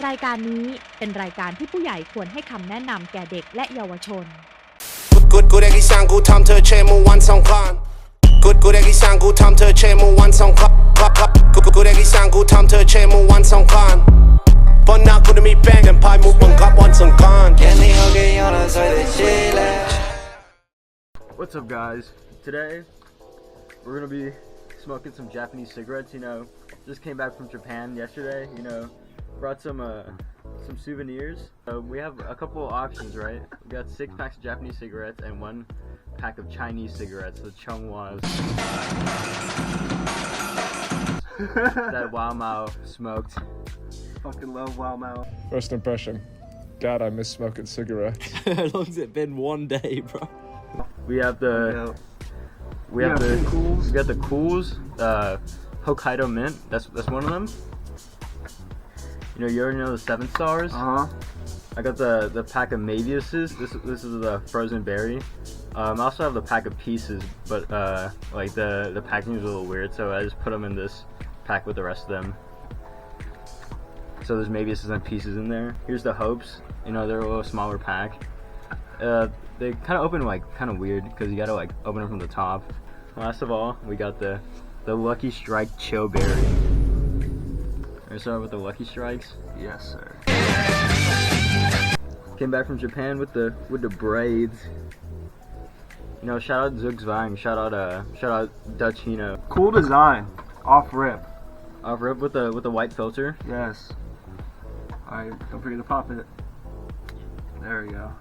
รายการนี้เป็นรายการที่ผู้ใหญ่ควรให้คำแนะนำแก่เด็กและเยาวชนWhat's up, guys? Today we're gonna be smoking some Japanese cigarettes. Just came back from Japan yesterday. Brought some souvenirs. We have a couple of options, right? We got 6 packs of Japanese cigarettes and 1 pack of Chinese cigarettes, the Chunghwas. That Wow Mao smoked. Fucking love Wow Mao. First impression. God, I miss smoking cigarettes. How long's it been? 1 day, bro. We have the Cools, Hokkaido mint. That's one of them. You already know the 7 stars. I got the pack of Maviuses. This is the frozen berry. I also have the pack of pieces, but like the packaging is a little weird, so I just put them in this pack with the rest of them. So there's Maviuses and pieces in there. Here's the Hopes. They're a little smaller pack. They kind of open kind of weird because you gotta open them from the top. Last of all, we got the Lucky Strike Chill Berry. Let's start with the Lucky Strikes. Yes, sir. Came back from Japan with the braids. Shout out Zugzwang. Shout out Dutchino. Cool design. Off rip with the white filter. Yes. Alright, don't forget to pop it. There we go.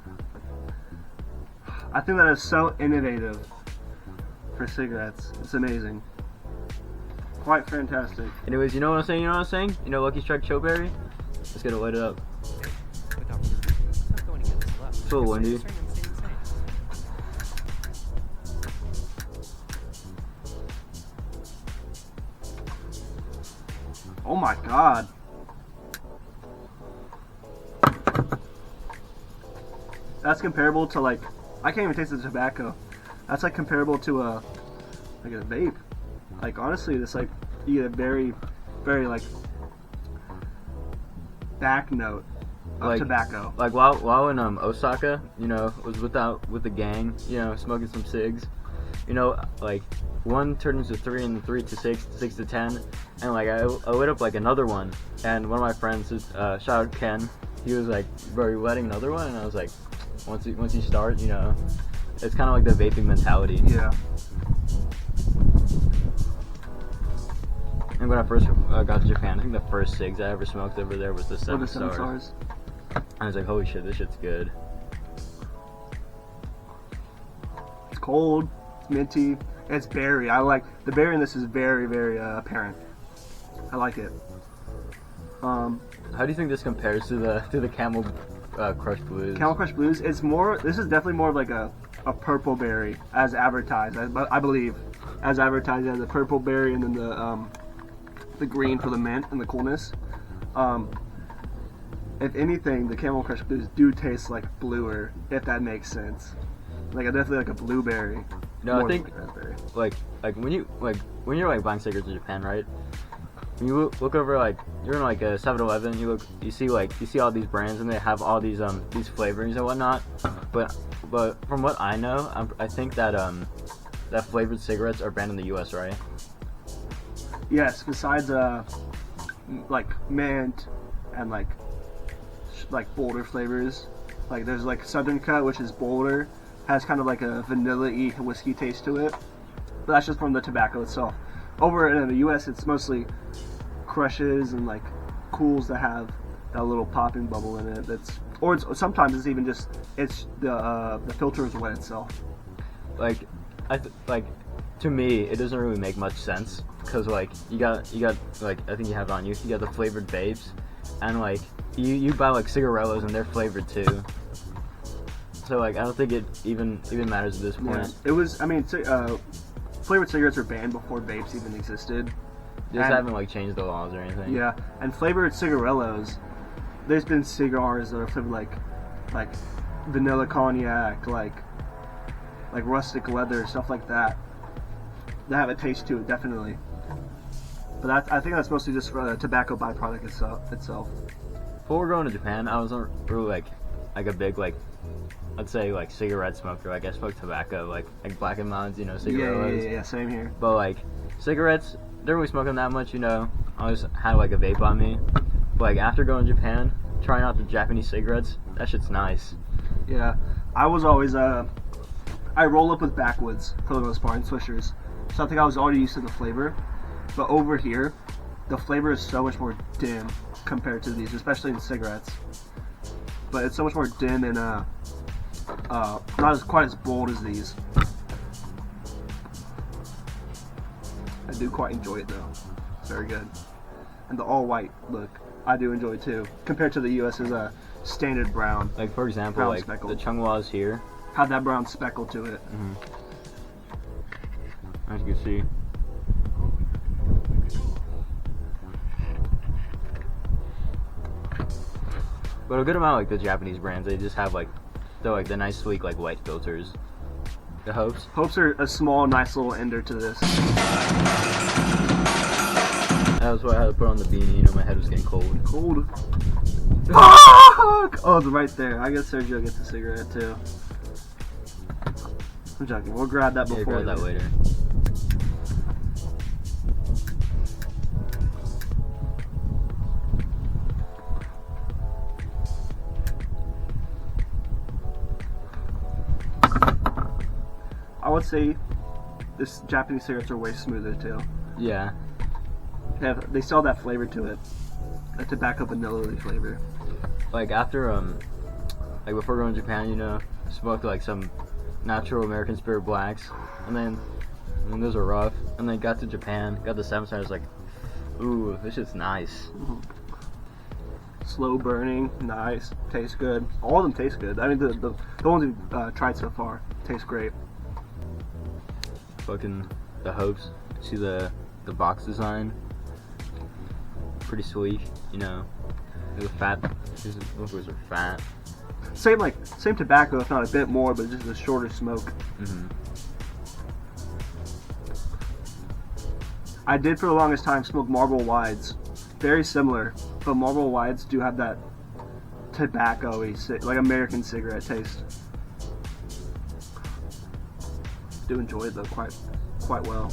I think that is so innovative for cigarettes. It's amazing. Quite fantastic. Anyways, you know what I'm saying? Lucky Strike Chill Berry? Let's get it lighted up. It's a little windy. Oh my god. That's comparable to I can't even taste the tobacco. That's comparable to a vape. Honestly, this you get a very, very back note of tobacco. While in Osaka, was with the gang, smoking some cigs. 1 turned into 3 and 3 to 6, 6 to 10, and I lit up another one. And one of my friends, shout out Ken, he was bro, you lighting another one? And I was like, once you start, it's kind of like the vaping mentality. Yeah. And when I first got to Japan, I think the first cigs I ever smoked over there was the 7 stars. I was like, holy shit, this shit's good. It's cold, it's minty, it's berry. I like the berry in this is very, very apparent. I like it. How do you think this compares to the Camel Crush Blues? Camel Crush Blues, this is definitely more of a purple berry as advertised. I believe as advertised as a purple berry, and then the green for the mint and the coolness. If anything, the Camel Crush Blues do taste bluer, if that makes sense. Definitely a blueberry. I think raspberry. When you're buying cigarettes in Japan, right? When you look over you're in a 7-Eleven, you see all these brands and they have all these flavorings and whatnot. But from what I know, I think that that flavored cigarettes are banned in the U.S., right? Yes, besides mint and bolder flavors. There's Southern Cut, which is bolder, has kind of a vanilla-y whiskey taste to it. But that's just from the tobacco itself. Over in the U.S., it's mostly Crushes and Cools that have that little popping bubble in it. Sometimes it's even just the filter is wet itself. To me, it doesn't really make much sense because you got I think you have it on you. You got the flavored vapes, and you buy cigarellos and they're flavored too. So I don't think it even matters at this point. Yeah. It was. Flavored cigarettes were banned before vapes even existed. They just haven't changed the laws or anything. Yeah, and flavored cigarellos. There's been cigars that are flavored like vanilla cognac, like rustic leather, stuff like that. That have a taste to it, definitely. But I think that's mostly just for the tobacco byproduct itself. before going to Japan, I wasn't really like a big I'd say like cigarette smoker. Like I smoked tobacco, like Black and Mounds, you know, cigarillos. Yeah, same here. But like cigarettes, didn't really smoke them that much, you know. I always had like a vape on me. But like after going to Japan, trying out the Japanese cigarettes, that shit's nice. Yeah, I was always I roll up with backwoods for the most part, and swishers. So I think I was already used to the flavor. But over here, the flavor is so much more dim compared to these, especially in cigarettes. But it's so much more dim and not as quite as bold as these. I do quite enjoy it though. It's very good. And the all white look, I do enjoy too. Compared to the US's standard brown. Like for example, Brown like speckled. the Chunghwas here. Had that brown speckle to it. As you can see. But a good amount like the Japanese brands, they just have the nice sleek like white filters. The Hopes. Hopes are a small, nice little ender to this. That was why I had to put on the beanie, you know, my head was getting cold. Cold. Fuck! Oh, it's right there. I guess Sergio gets a cigarette too. I'm joking. We'll grab that Yeah, before. grab that later. I would say this Japanese cigarettes are way smoother too. Yeah. They still have that flavor to it. A tobacco vanilla flavor. Like after like before going to Japan, you know, smoked like some natural American Spirit blacks, and then those are rough. And then got to Japan, got the 7 stars, like, ooh, this shit's nice. Slow burning, nice, tastes good. All of them taste good. I mean, the ones we've tried so far taste great. Fucking the Hopes. See the box design? Pretty sleek, you know. The fat. These logos are fat. Same tobacco, if not a bit more, but just a shorter smoke. I did for the longest time smoke Marlboro Wides. Very similar, but Marlboro Wides do have that tobacco-y, like American cigarette taste. Do enjoy it though quite well.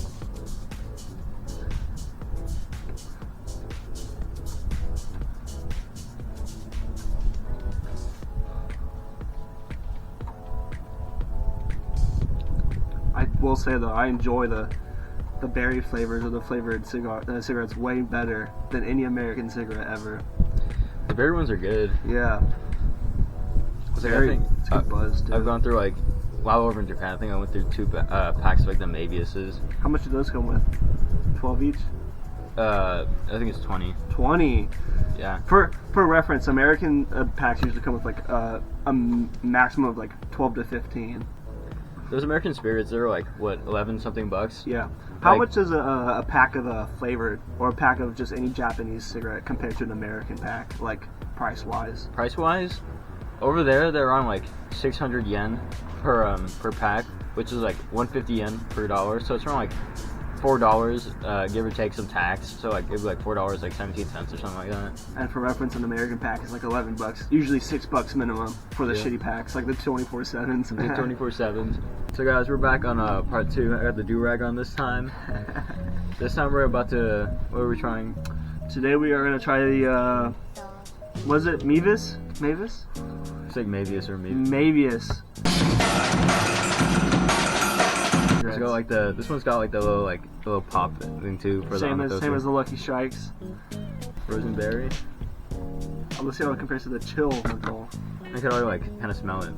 I will say though, I enjoy the berry flavors or the flavored cigarettes way better than any American cigarette ever. The berry ones are good. Yeah. It's like, Very, I think it's good buzz too. I've gone through like while over in Japan. I think I went through 2 packs of like the Maviuses. How much do those come with? 12 each? I think it's 20. 20. Yeah. For reference, American packs usually come with like a maximum of like 12 to 15. Those American Spirits, they're like what, 11 something bucks. Yeah. How Like- much is a pack of flavored or a pack of just any Japanese cigarette compared to an American pack, like price wise? Price wise, over there they're on like 600 yen per pack, which is like 150 yen per dollar. So it's around like $4, give or take some tax. So like it'd be like $4, like 17 cents or something like that. And for reference, an American pack is like $11. Usually $6 minimum for the Yeah. shitty packs, like the 24/7s. The 24/7s. So guys, we're back on part 2. I got the do-rag on this time. This time we're about to, what are we trying? Today we are gonna try the was it Mavis? Mavis? It's like Mavius or Mavius. Mavius. It's got like this one's got like the little pop thing too for Same the as the Lucky Strikes. frozen berry. Let's see how it compares to the chill menthol. I could already like kind of smell it.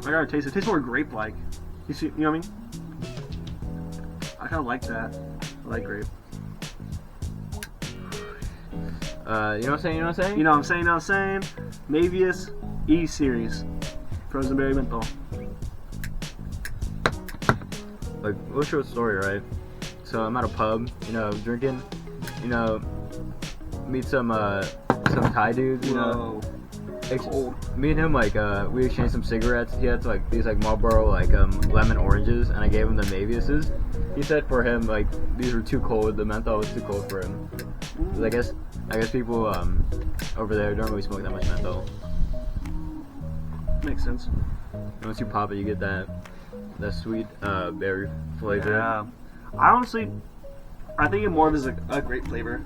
I gotta taste it. It tastes more grape-like. You see, you know what I mean? I kind of like that. I like grape. You know what I'm saying? You know what I'm saying? You know what I'm saying? Mavius E series, frozen berry menthol. Like, we'll show a story, right? So I'm at a pub, you know, drinking, you know, meet some Thai dudes, you know. Cold. Me and him, like, we exchanged some cigarettes. He had like these like Marlboro like lemon oranges, and I gave him the Maviuses. He said for him like these were too cold. The menthol was too cold for him. 'Cause I guess I guess people over there don't really smoke that much menthol. Makes sense. Once you pop it, you get that sweet berry flavor. Yeah. I think it more of is a grape flavor.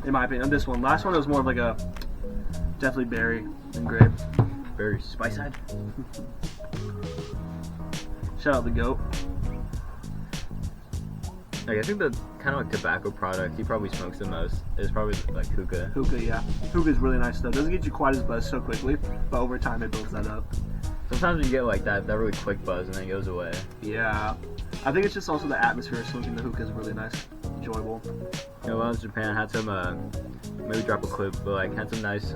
In my opinion, on this one. Last one was more of like a definitely berry and grape. Very spice side. Shout out the goat. Like, I think the kind of like tobacco product he probably smokes the most is probably like hookah. Hookah, yeah. Hookah's really nice though. Doesn't get you quite as buzzed so quickly, but over time it builds that up. Sometimes you get like that really quick buzz and then it goes away. Yeah. I think it's just also the atmosphere of smoking the hookah is really nice, enjoyable. You know, when I was in Japan, I had some maybe drop a clip, but like had some nice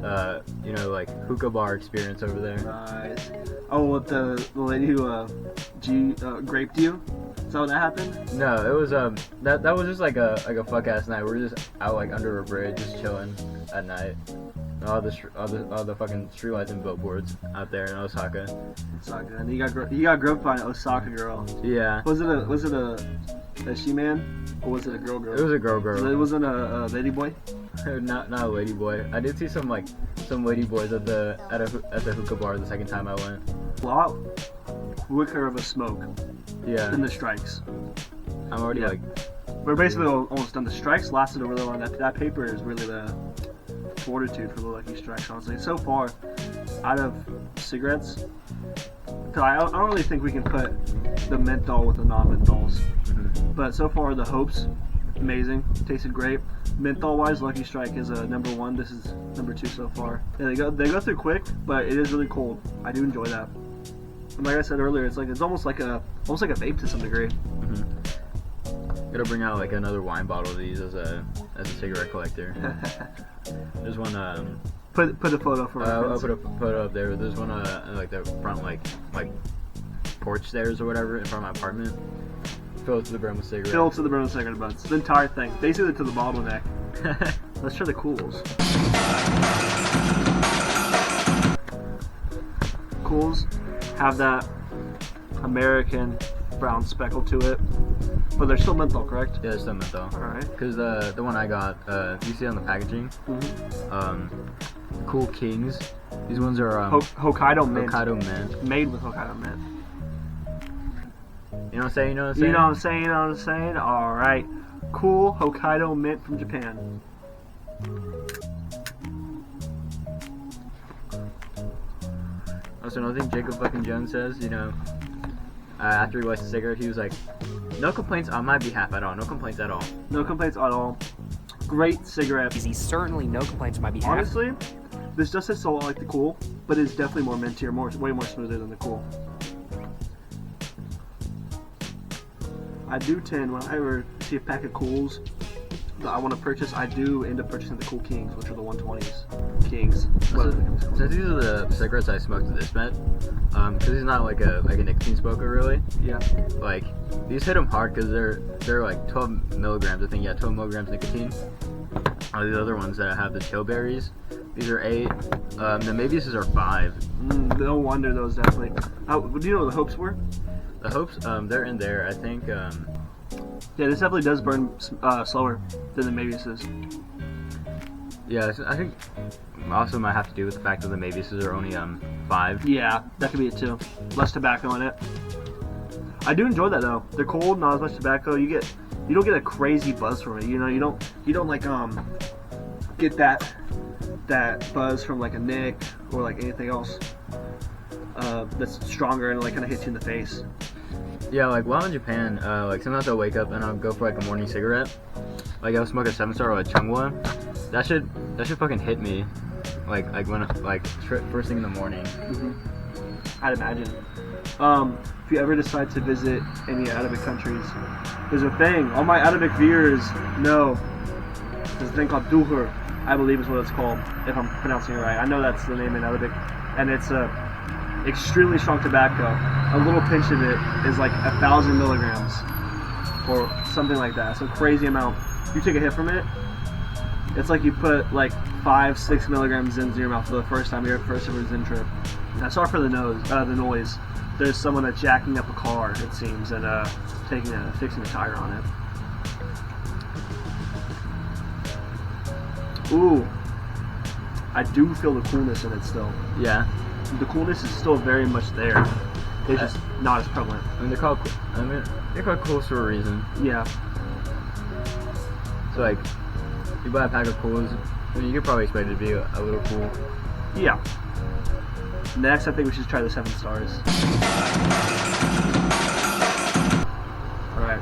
you know, like hookah bar experience over there. Nice. Oh, with the lady who graped you? Is that what that happened? No, it was that was just like a fuck ass night. We were just out like under a bridge, just chilling at night. And all the fucking streetlights and billboards out there in Osaka. It's not good. And you got groped by an Osaka girl. Yeah. Was it a she-man? Or was it a girl? It was a girl. It wasn't a lady boy? not a lady boy. I did see some lady boys at the hookah bar the second time I went. A lot quicker of a smoke Yeah. than the strikes. I'm already Yeah. like. We're basically almost done. The strikes lasted a really long. That paper is really the fortitude for the Lucky Strikes, honestly. So far, out of cigarettes, cause I don't really think we can put the menthol with the non-menthols. Mm-hmm. But so far, the Hopes, amazing, tasted great. Menthol-wise, Lucky Strike is number 1. This is number 2 so far. Yeah, they go through quick, but it is really cold. I do enjoy that. And like I said earlier, it's almost like a vape to some degree. Mm-hmm. Gotta bring out like another wine bottle of these as a cigarette collector. There's one. Put a photo for I'll reference. put a photo up there. There's one like the front like porch stairs or whatever in front of my apartment. Filled to the brim with cigarettes. Filled to the brim with cigarette butts. The entire thing, basically to the bottleneck. Let's try the Cools. Cools have that American brown speckle to it, but they're still menthol, correct? Yeah, it's still menthol. All right. Because the one I got, you see on the packaging, Cool Kings. These ones are Hokkaido mint. Hokkaido mint. Made with Hokkaido mint. You know what I'm saying? You know what I'm saying? All right. Cool Hokkaido mint from Japan. Also, another thing Jacob fucking Jones says, you know, after he lights a cigarette, he was like, no complaints on my behalf at all. No complaints at all. No complaints at all. Great cigarette. Certainly no complaints on my behalf. Honestly, this just tastes a lot like the Cool, but it's definitely more mintier, way more smoother than the Cool. I do tend, when I ever see a pack of Cools that I want to purchase, I do end up purchasing the Cool Kings, which are the 120s. Kings. Since these are the cigarettes I smoked at this Met, because he's not like a nicotine smoker really. Yeah. Like these hit him hard because they're like 12 milligrams. I think 12 milligrams nicotine. These other ones that have the chill berries, these are 8. The Maviuses are 5. No wonder those definitely. Do you know what the Hopes were? The Hopes, they're in there. I think. Yeah, this definitely does burn slower than the Maviuses. Yeah, I think also might have to do with the fact that the Maviuses are only 5. Yeah, that could be it too. Less tobacco in it. I do enjoy that though. They're cold, not as much tobacco. You don't get a crazy buzz from it. You know, you don't like get that buzz from like a Nick or like anything else that's stronger and like kind of hits you in the face. Yeah, like while in Japan, like sometimes I'll wake up and I'll go for like a morning cigarette. Like I'll smoke a 7-star or a Chunghwa. That should fucking hit me, like when first thing in the morning. I'd imagine. If you ever decide to visit any Arabic countries, there's a thing. All my Arabic viewers know. There's a thing called duhur, I believe is what it's called, if I'm pronouncing it right. I know that's the name in Arabic, and it's extremely strong tobacco. A little pinch of it is like 1,000 milligrams, or something like that. So crazy amount. You take a hit from it, it's like you put like 5-6 milligrams into your mouth for the first time, your first ever Zen trip. Now, sorry for the noise. There's someone that's jacking up a car, it seems, and fixing a tire on it. Ooh, I do feel the coolness in it still. Yeah. The coolness is still very much there. It's just not as prevalent. I mean, they're called cools for a reason. Yeah. So like, you buy a pack of cools, I mean, you could probably expect it to be a little cool. Yeah. Next, I think we should try the 7 stars. Alright.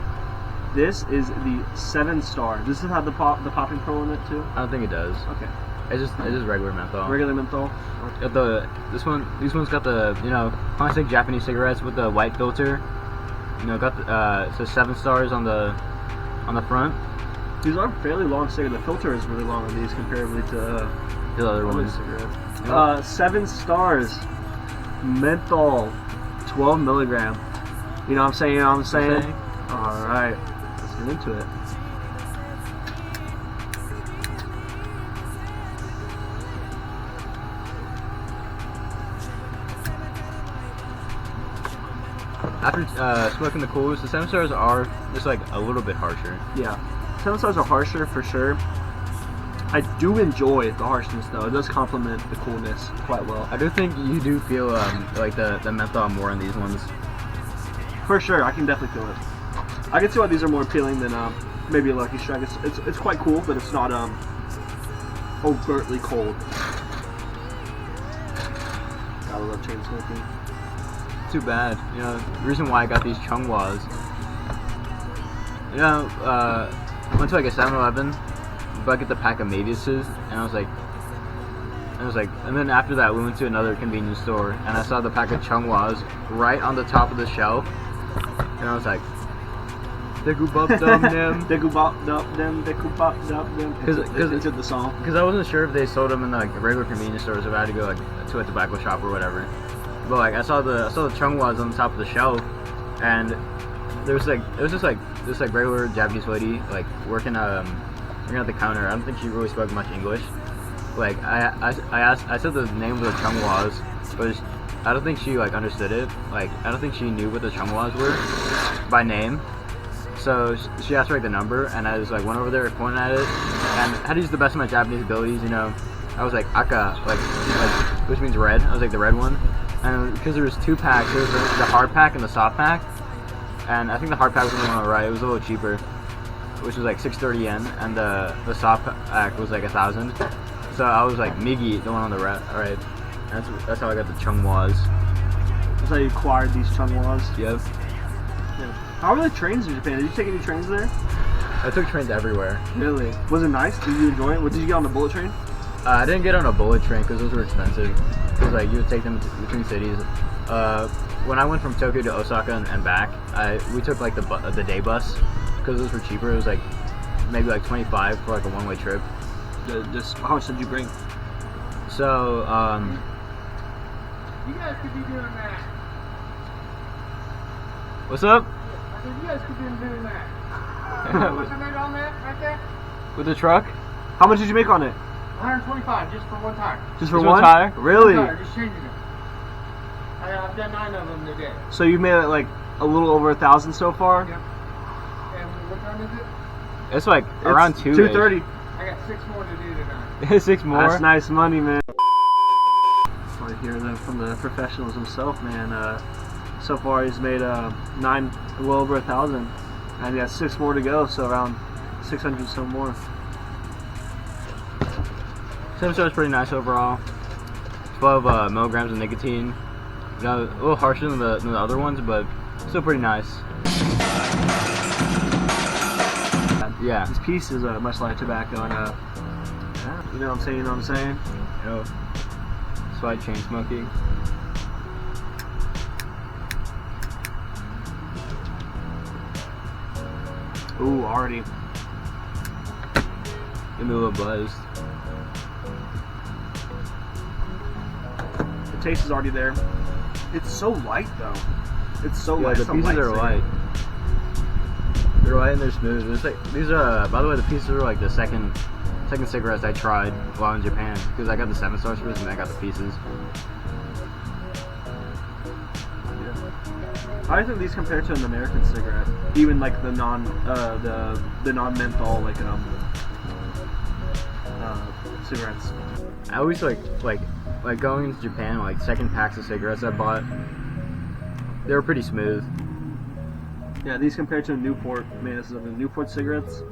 This is the 7 star. Does this have the popping pearl in it too? I don't think it does. Okay. It's just regular menthol. Regular menthol? These ones got the, you know, classic Japanese cigarettes with the white filter. You know, got the, so 7 stars on the front. These are fairly long cigarettes. The filter is really long on these comparatively to The other ones. cigarettes. Yep. 7 stars. Menthol. 12 milligram. You know what I'm saying? You know what I'm saying? Okay. Alright. Let's get into it. After smoking the cools, the 7 stars are just like a little bit harsher. Yeah. 7 stars are harsher for sure. I do enjoy the harshness though. It does complement the coolness quite well. I do think you do feel like the menthol more in these ones. For sure, I can definitely feel it. I can see why these are more appealing than maybe a Lucky Strike. It's quite cool, but it's not overtly cold. Gotta love chain smoking. Too bad. You know, the reason why I got these Chunghwas. You know, went to like a 7-Eleven, bucket the pack of Maviuses, and I was like, and then after that we went to another convenience store, and I saw the pack of Chunghwas right on the top of the shelf, and I was like, Because the song. because I wasn't sure if they sold them in like regular convenience stores, if I had to go like to a tobacco shop or whatever. But like I saw the Chunghwas on the top of the shelf, and there was just this regular Japanese lady like working at the counter. I don't think she really spoke much English. Like I said the name of the Chunghwas, but I don't think she like understood it. Like I don't think she knew what the Chunghwas were by name. So she asked for like the number, and I just like went over there, pointed at it, and had to use the best of my Japanese abilities. You know, I was like aka, like which means red. I was like the red one, and because there was 2 packs, there was the hard pack and the soft pack, and I think the hard pack was the one on the right. It was a little cheaper, which was like 630 yen, and the soft pack was like 1,000. So I was like Migi, the one on the right. All right, that's how I got the Chunghwas. That's how you acquired these Chunghwas. Yep. Yeah. How were the trains in Japan? Did you take any trains there? I took trains everywhere. Really? Was it nice? Did you enjoy it? What, did you get on the bullet train? I didn't get on a bullet train because those were expensive. Because like you would take them between cities. When I went from Tokyo to Osaka and back, we took like the day bus because those were cheaper. It was like maybe like 25 for like a one-way trip. Just how much did you bring? So You guys could be doing that. what's up? I said you guys could be doing that. How much I made on that right there? With the truck? How much did you make on it? 125 just for one tire. Just for Just one one tire? Really? One tire, just changing it. I've done 9 of them today. So you made it like a little over 1,000 so far? Yep. And what time is it? It's like around 2:30. I got 6 more to do tonight. 6 more. That's nice money, man. Want to hear them from the professionals himself, man. So far he's made 9, well over 1,000, and he has 6 more to go, so around 600 some more. 7 stars pretty nice overall. 12 milligrams of nicotine. You know, a little harsher than the other ones, but still pretty nice. Yeah. This piece is much like tobacco, and you know what I'm saying? You know what I'm saying? You know, slide chain smoking. Ooh, already. Give me a little buzzed. The taste is already there. It's so light though. It's so Yeah, light. the It's a pieces are cigarette. light. They're light and they're smooth. It's like these are. By the way, the pieces are like the second cigarettes I tried while in Japan because I got the 7 stars first and then I got the pieces. How do you think these compare to an American cigarette? Even like the non menthol, like cigarettes. I always like going to Japan. Like second packs of cigarettes I bought, they were pretty smooth. Yeah, these compared to a Newport, man, this is the Newport cigarettes.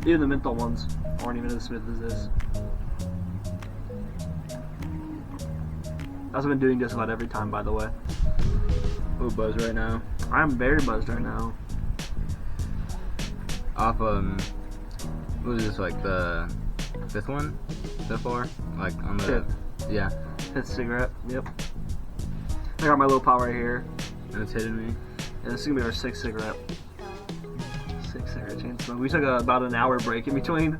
Even the menthol ones aren't even as smooth as this. I've been doing this about every time, by the way. Ooh, buzz right now. I'm very buzzed right now. Off what was this, like the fifth one so far? Like on the Fifth. Yeah. Fifth cigarette. Yep. I got my little pal right here. And it's hitting me. And this is gonna be our sixth cigarette. Sixth cigarette chain smoke. We took about an hour break in between.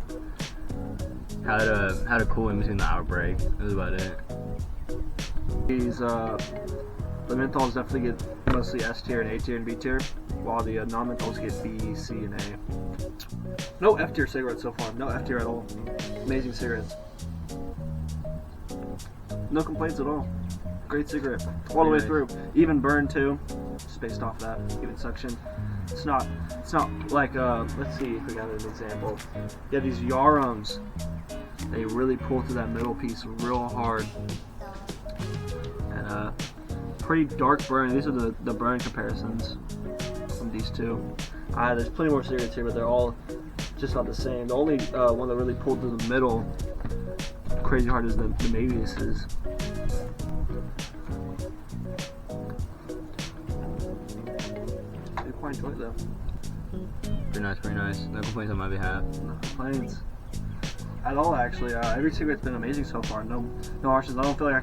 Had a cool in between the hour break. That was about it. These the menthols definitely get mostly S tier and A tier and B tier, while the non-menthols get B, C, and A. No F tier cigarettes so far. No F tier at all. Amazing cigarettes. No complaints at all. Great cigarette all the way through. Even burn too. Just based off that. Even suction. It's not like let's see if we got an example. Yeah, these Yarums. They really pull through that middle piece real hard. And pretty dark burn. These are the burn comparisons from these two. There's plenty more cigarettes here, but they're all just about the same. The only one that really pulled through the middle crazy hard is the Maviuses. I quite enjoy it though. Pretty nice, pretty nice. No complaints on my behalf. No complaints at all, actually. Every cigarette's been amazing so far. No harshness. I feel like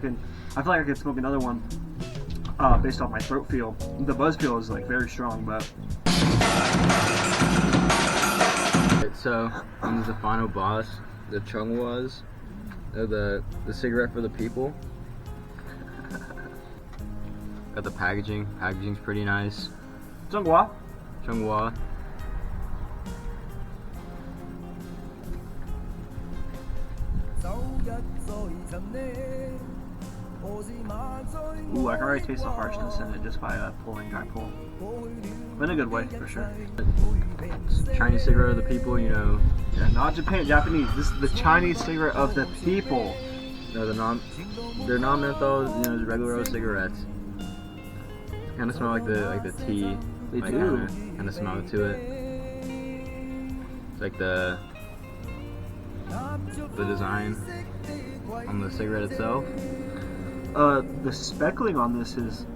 I could smoke another one based off my throat feel. The buzz feel is like very strong, but. Alright, so this is the final boss, the Chunghwas. They're the cigarette for the people. Got the packaging. Packaging's pretty nice. Chunghwa. Chunghwa. Ooh, I can already taste the harshness in it just by pulling dry pull. But in a good way, for sure. Chinese cigarette of the people, you know. Yeah, not Japanese. This is the Chinese cigarette of the people. No, they're non-menthols, you know, just regular old cigarettes. Kind of smell like the tea. They like, do. Kind of smell to it. It's like the design on the cigarette itself. The speckling on this is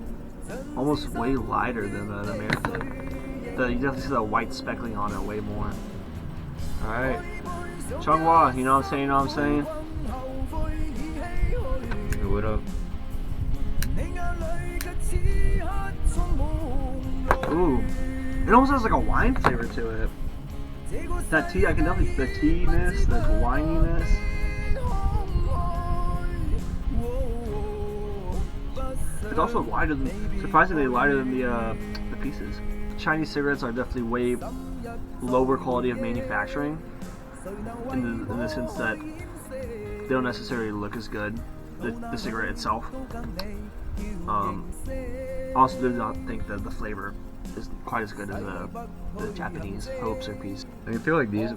almost way lighter than the American. You definitely see the white speckling on it way more. Alright. Chunghwa, you know what I'm saying, Hey, what up? Ooh. It almost has like a wine flavor to it. That tea, I can definitely, the tea-ness, the wininess. It's also lighter than, surprisingly lighter than the pieces. Chinese cigarettes are definitely way lower quality of manufacturing in the sense that they don't necessarily look as good, the cigarette itself. Also do not think that the flavor is quite as good as the Japanese hopes or piece. I feel like these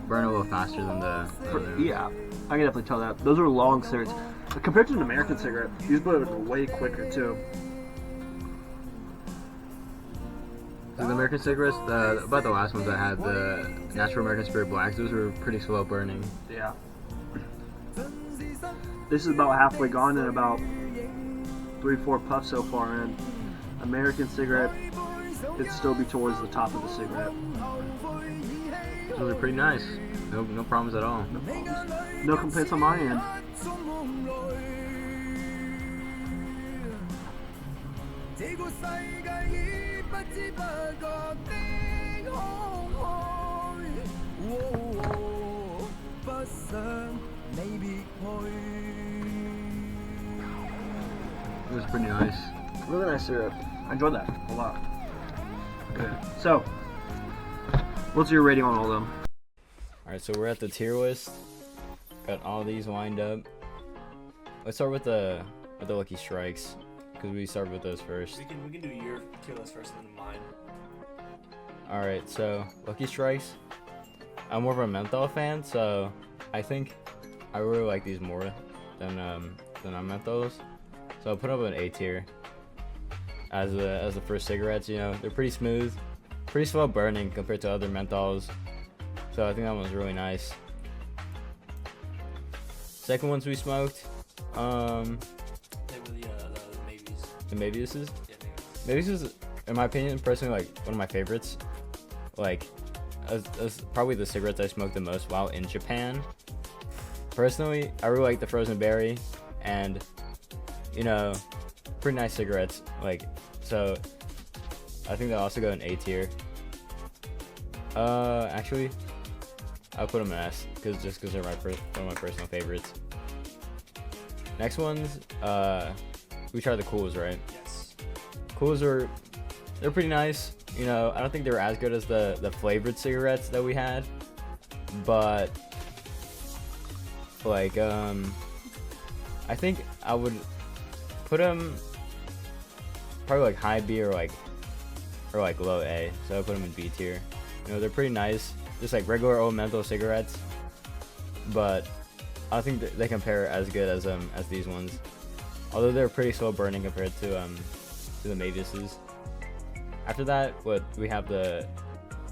burn a little faster than the Yeah, I can definitely tell that. Those are long cigarettes. But compared to an American cigarette, these burn way quicker too. So the American cigarettes, about the last ones I had, the Natural American Spirit Blacks, those were pretty slow burning. Yeah. This is about halfway gone and about 3-4 puffs so far in. American cigarette could still be towards the top of the cigarette. Those are pretty nice. No problems at all. No complaints on my end. It was pretty nice. Really nice syrup. I enjoyed that a lot. Good. So, what's your rating on all of them? Alright, so we're at the tier list. Got all these lined up. Let's start with the Lucky Strikes, because we started with those first. We can do your tier list first and then mine. Alright, so Lucky Strikes. I'm more of a menthol fan, so I think I really like these more than our menthols, so I'll put up an A tier. As the first cigarettes, you know, they're pretty smooth, pretty slow burning compared to other menthols, so I think that one's really nice. Second ones we smoked, They were the maybes. the Maviuses. Yeah, maybes. Mavius is, in my opinion, personally, like one of my favorites. Like, as probably the cigarettes I smoked the most while in Japan. Personally, I really like the frozen berry, and you know, pretty nice cigarettes. Like, so I think they'll also go in A tier. Actually, I'll put them in S because they're one of my personal favorites. Next ones, we tried the Cools, right? Yes. Cools they're pretty nice. You know, I don't think they were as good as the flavored cigarettes that we had, but like I think I would put them probably like high B or like low A. So I'll put them in B tier. You know, they're pretty nice, just like regular old menthol cigarettes, but I don't think they compare as good as these ones. Although they're pretty slow burning compared to the Maviuses. After that, we have the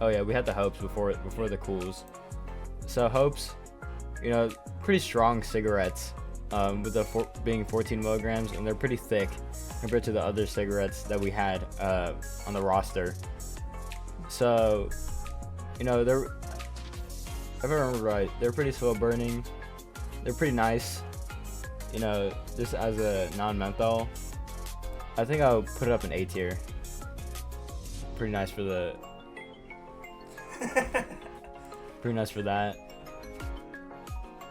Hopes before the Cools. So Hopes, you know, pretty strong cigarettes, with being 14 milligrams, and they're pretty thick compared to the other cigarettes that we had on the roster. So, you know, if I remember right, they're pretty slow burning. They're pretty nice. You know, just as a non-menthol, I think I'll put it up in A tier. Pretty nice for that.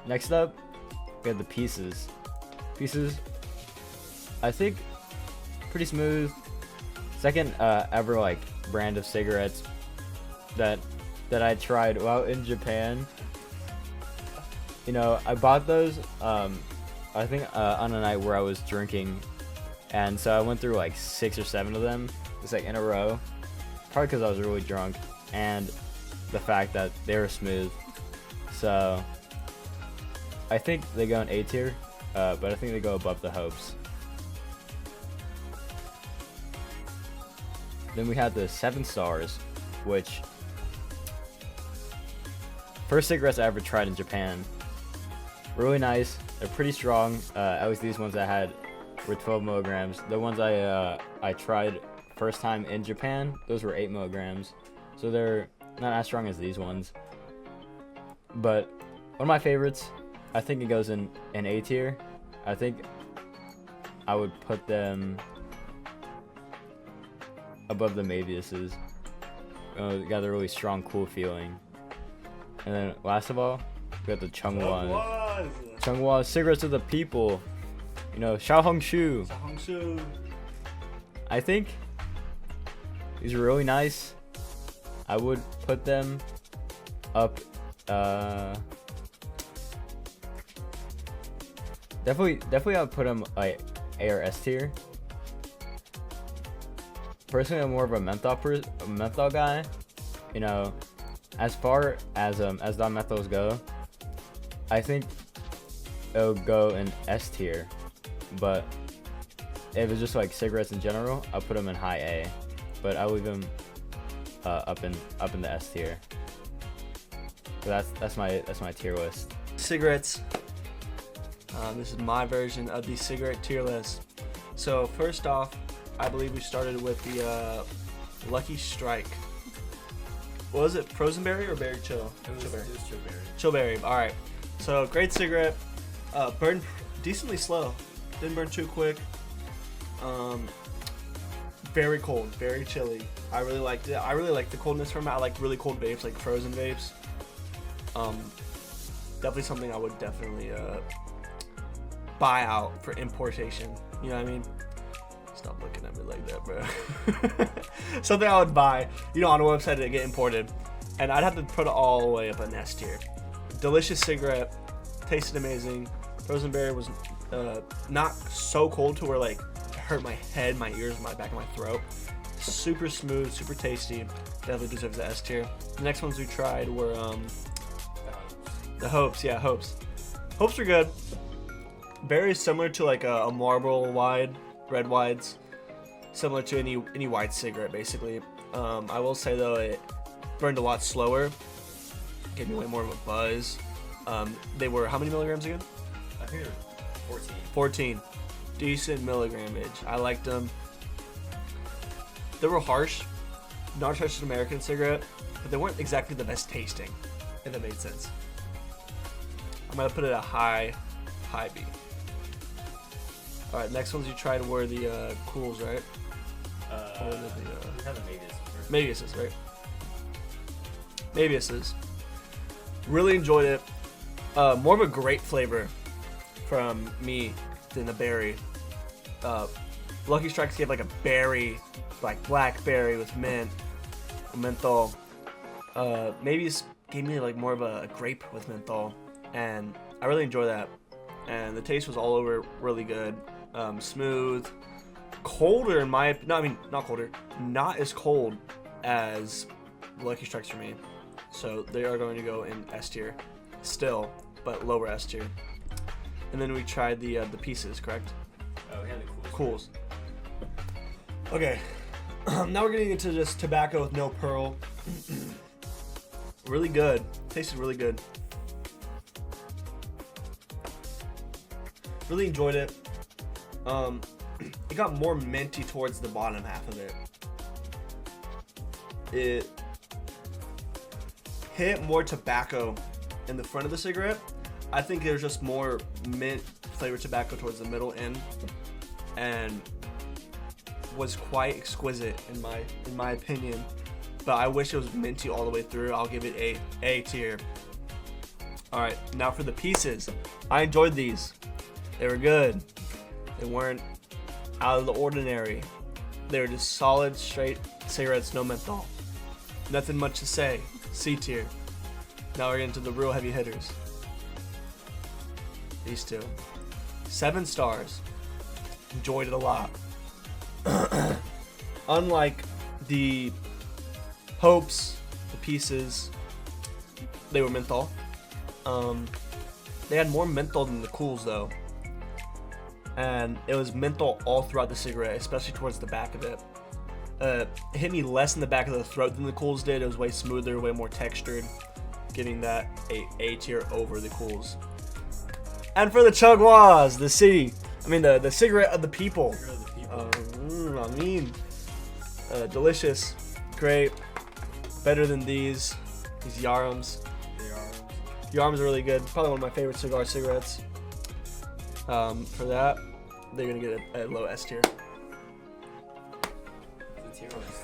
Next up, we have the Pieces. Pieces, I think, pretty smooth. Second ever like brand of cigarettes that I tried while in Japan. You know, I bought those I think on a night where I was drinking, and so I went through like 6 or 7 of them just like in a row, probably because I was really drunk and the fact that they were smooth. So I think they go in A tier, but I think they go above the Hopes. Then we had the 7 Stars, which first cigarettes I ever tried in Japan. Really nice. They're pretty strong. At least these ones I had were 12 milligrams. The ones I tried first time in Japan, those were 8 milligrams. So they're not as strong as these ones. But one of my favorites, I think it goes in A tier. I think I would put them above the Maviuses. They got a really strong, cool feeling. And then last of all, we got the Chunghwas. Chunghwas, cigarettes of the people. You know, Xiaohongshu. I think these are really nice. I would put them up. Definitely I would put them like A or S tier. Personally, I'm more of a menthol guy. You know, as far as non-menthols go, I think it'll go in S tier. But if it's just like cigarettes in general, I'll put them in high A. But I'll leave them up in the S tier. So that's my tier list. Cigarettes. This is my version of the cigarette tier list. So first off, I believe we started with the Lucky Strike. What was it? Frozen berry or berry chill? Chillberry. Chillberry. All right. So great cigarette. Burned decently slow. Didn't burn too quick. Very cold. Very chilly. I really liked it. I really like the coldness from it. I like really cold vapes, like frozen vapes. Definitely something I would definitely buy out for importation. You know what I mean? Stop looking at me like that, bro. Something I would buy, you know, on a website to get imported, and I'd have to put it all the way up in S tier. Delicious cigarette, tasted amazing. Frozen berry was not so cold to where like it hurt my head, my ears, my back of my throat. Super smooth, super tasty. Definitely deserves the S tier. The next ones we tried were the Hopes. Yeah, Hopes. Hopes are good. Very similar to like a Marlboro wide, red wides. Similar to any white cigarette, basically. I will say though, it burned a lot slower. Gave me way more of a buzz. They were how many milligrams again? I think they're 14. 14. Decent milligrammage. I liked them. They were harsh. Not as harsh as an American cigarette, but they weren't exactly the best tasting, if that made sense. I'm gonna put it a high B. Alright, next ones you tried were the Cools, right? Or the Maviuses, right? Maviuses. Really enjoyed it. More of a grape flavor from me than the berry. Lucky Strikes gave like a berry, like blackberry with mint, menthol. Mavius gave me like more of a grape with menthol, and I really enjoy that. And the taste was all over really good. Smooth, colder in my not colder, not as cold as Lucky Strikes for me. So they are going to go in S tier still, but lower S tier. And then we tried the pieces, correct? Oh, we had the Cools. Okay, now we're getting into just tobacco with no pearl. Really good. Tasted really good. Really enjoyed it. It got more minty towards the bottom half of it. It hit more tobacco in the front of the cigarette. I think there's just more mint flavored tobacco towards the middle end, and was quite exquisite in my opinion. But I wish it was minty all the way through. I'll give it A tier. All right, now for the pieces. I enjoyed these. They were good. They weren't out of the ordinary. They were just solid, straight cigarettes, no menthol. Nothing much to say. C tier. Now we're getting to the real heavy hitters. These two. 7 stars. Enjoyed it a lot. Unlike the Hopes, the Pieces, they were menthol. They had more menthol than the Cools though. And it was menthol all throughout the cigarette, especially towards the back of it. It hit me less in the back of the throat than the Cools did. It was way smoother, way more textured, giving that A tier over the Cools. And for the Chunghwas, the cigarette of the people. Delicious, great, better than these Yarums. Yarums are really good. Probably one of my favorite cigarettes. For that, they're gonna get a low S tier. The Tierlist.